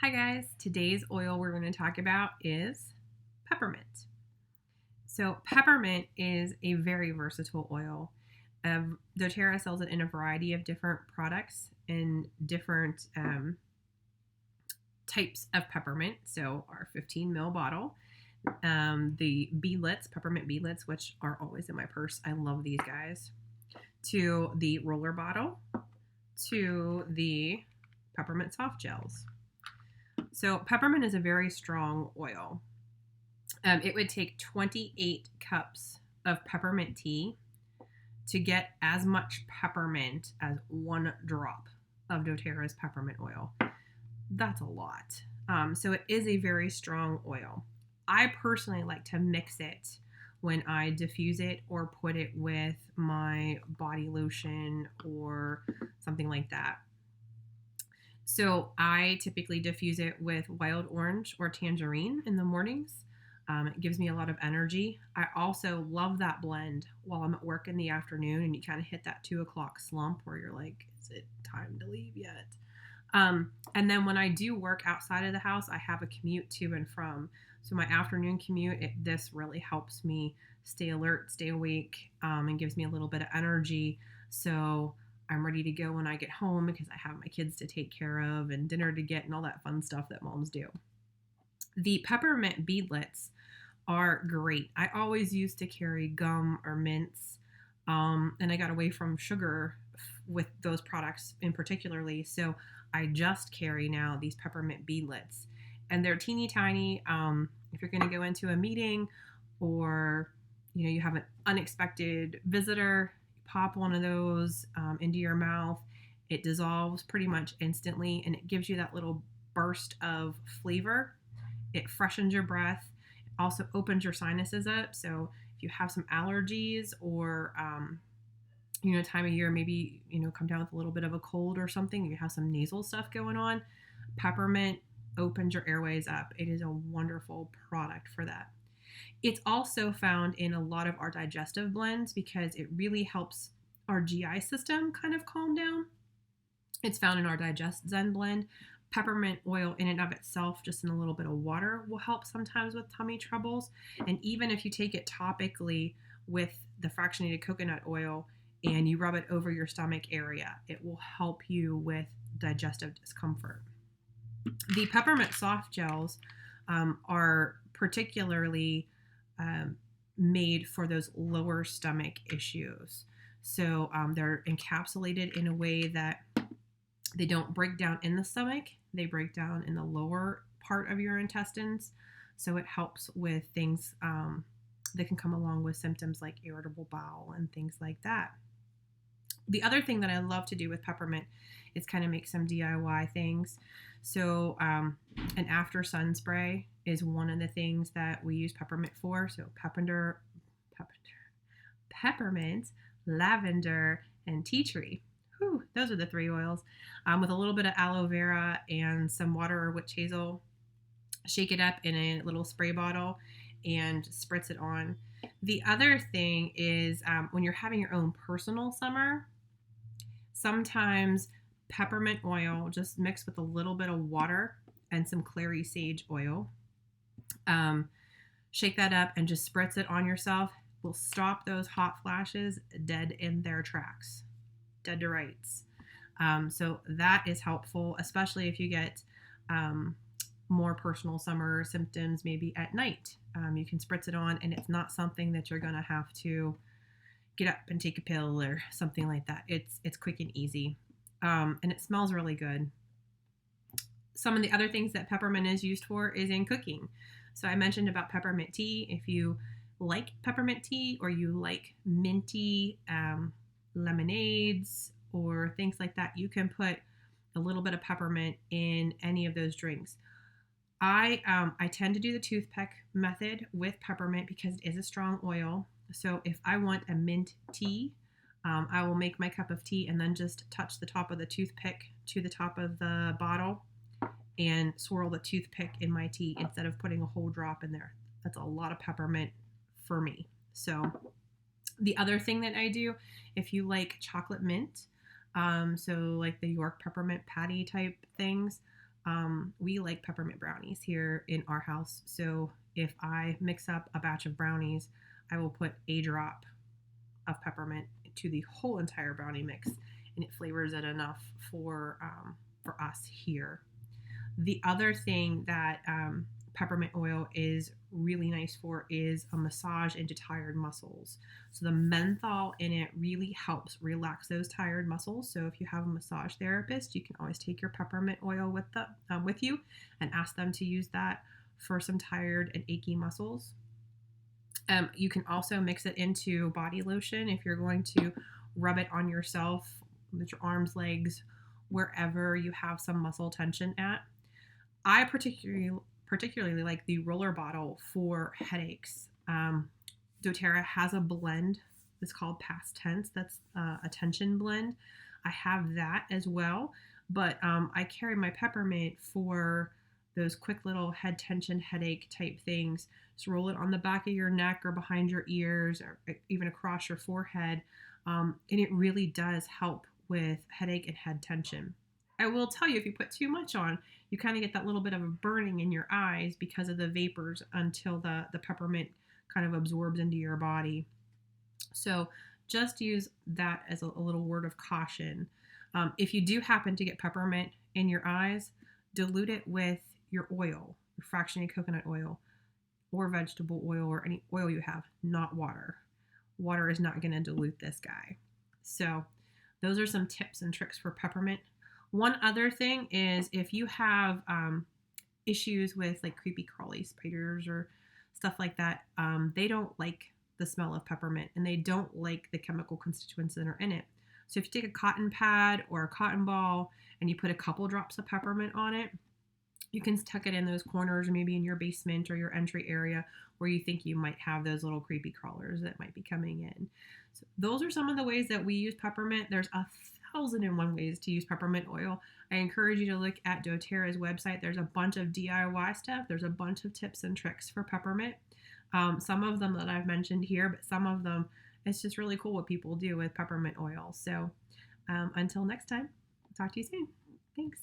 Hi guys, today's oil we're going to talk about is peppermint. So peppermint is a very versatile oil. doTERRA sells it in a variety of different products and different types of peppermint. So our 15 ml bottle, the beadlets, peppermint beadlets, which are always in my purse. I love these guys. To the roller bottle, to the peppermint soft gels. So peppermint is a very strong oil. It would take 28 cups of peppermint tea to get as much peppermint as one drop of doTERRA's peppermint oil. That's a lot. So it is a very strong oil. I personally like to mix it when I diffuse it or put it with my body lotion or something like that. So I typically diffuse it with wild orange or tangerine in the mornings. It gives me a lot of energy. I also love that blend while I'm at work in the afternoon and you kind of hit that 2 o'clock slump where you're like, is it time to leave yet? And then when I do work outside of the house, I have a commute to and from. So my afternoon commute, this really helps me stay alert, stay awake, and gives me a little bit of energy. So I'm ready to go when I get home because I have my kids to take care of and dinner to get and all that fun stuff that moms do. The peppermint beadlets are great. I always used to carry gum or mints, and I got away from sugar with those products in particularly. So I just carry now these peppermint beadlets, and they're teeny tiny. If you're going to go into a meeting or you have an unexpected visitor, pop one of those into your mouth. It dissolves pretty much instantly and it gives you that little burst of flavor. It freshens your breath. It also opens your sinuses up. So if you have some allergies or time of year, maybe come down with a little bit of a cold or something, you have some nasal stuff going on, peppermint opens your airways up. It is a wonderful product for that. It's also found in a lot of our digestive blends because it really helps our GI system kind of calm down. It's found in our Digest Zen blend. Peppermint oil in and of itself, just in a little bit of water, will help sometimes with tummy troubles. And even if you take it topically with the fractionated coconut oil and you rub it over your stomach area, it will help you with digestive discomfort. The peppermint soft gels are particularly made for those lower stomach issues. So they're encapsulated in a way that they don't break down in the stomach. They break down in the lower part of your intestines. So it helps with things that can come along with symptoms like irritable bowel and things like that. The other thing that I love to do with peppermint is kind of make some DIY things. So an after sun spray is one of the things that we use peppermint for. So peppermint, lavender, and tea tree. Whew, those are the 3 oils. With a little bit of aloe vera and some water or witch hazel. Shake it up in a little spray bottle and spritz it on. The other thing is when you're having your own personal summer, sometimes peppermint oil just mixed with a little bit of water and some clary sage oil. Shake that up and just spritz it on yourself. Will stop those hot flashes dead in their tracks, dead to rights. So that is helpful, especially if you get more personal summer symptoms maybe at night. You can spritz it on and it's not something that you're going to have to get up and take a pill or something like that. It's quick and easy. And it smells really good. Some of the other things that peppermint is used for is in cooking. So I mentioned about peppermint tea. If you like peppermint tea or you like minty lemonades or things like that, you can put a little bit of peppermint in any of those drinks. I tend to do the toothpick method with peppermint because it is a strong oil. So if I want a mint tea, I will make my cup of tea and then just touch the top of the toothpick to the top of the bottle and swirl the toothpick in my tea instead of putting a whole drop in there. That's a lot of peppermint for me. So the other thing that I do, if you like chocolate mint, so like the York peppermint patty type things, We like peppermint brownies here in our house. So if I mix up a batch of brownies, I will put a drop of peppermint to the whole entire brownie mix, and it flavors it enough for us here. The other thing that peppermint oil is really nice for is a massage into tired muscles. So the menthol in it really helps relax those tired muscles. So if you have a massage therapist, you can always take your peppermint oil with you and ask them to use that for some tired and achy muscles. You can also mix it into body lotion if you're going to rub it on yourself with your arms, legs, wherever you have some muscle tension at. I particularly like the roller bottle for headaches. Doterra has a blend. It's called Past Tense. That's a tension blend. I have that as well, but I carry my peppermint for those quick little head tension, headache type things. Just roll it on the back of your neck or behind your ears or even across your forehead. And it really does help with headache and head tension. I will tell you, if you put too much on, you kind of get that little bit of a burning in your eyes because of the vapors until the peppermint kind of absorbs into your body. So just use that as a little word of caution. If you do happen to get peppermint in your eyes, dilute it with your oil, your fractionated coconut oil, or vegetable oil, or any oil you have, not water. Water is not going to dilute this guy. So those are some tips and tricks for peppermint. One other thing is if you have issues with like creepy crawly spiders or stuff like that, they don't like the smell of peppermint and they don't like the chemical constituents that are in it. So if you take a cotton pad or a cotton ball and you put a couple drops of peppermint on it, you can tuck it in those corners or maybe in your basement or your entry area where you think you might have those little creepy crawlers that might be coming in. So those are some of the ways that we use peppermint. There's 1,001 ways to use peppermint oil. I encourage you to look at doTerra's website. There's a bunch of DIY stuff. There's a bunch of tips and tricks for peppermint. Some of them that I've mentioned here, but some of them, it's just really cool what people do with peppermint oil. So until next time, talk to you soon. Thanks.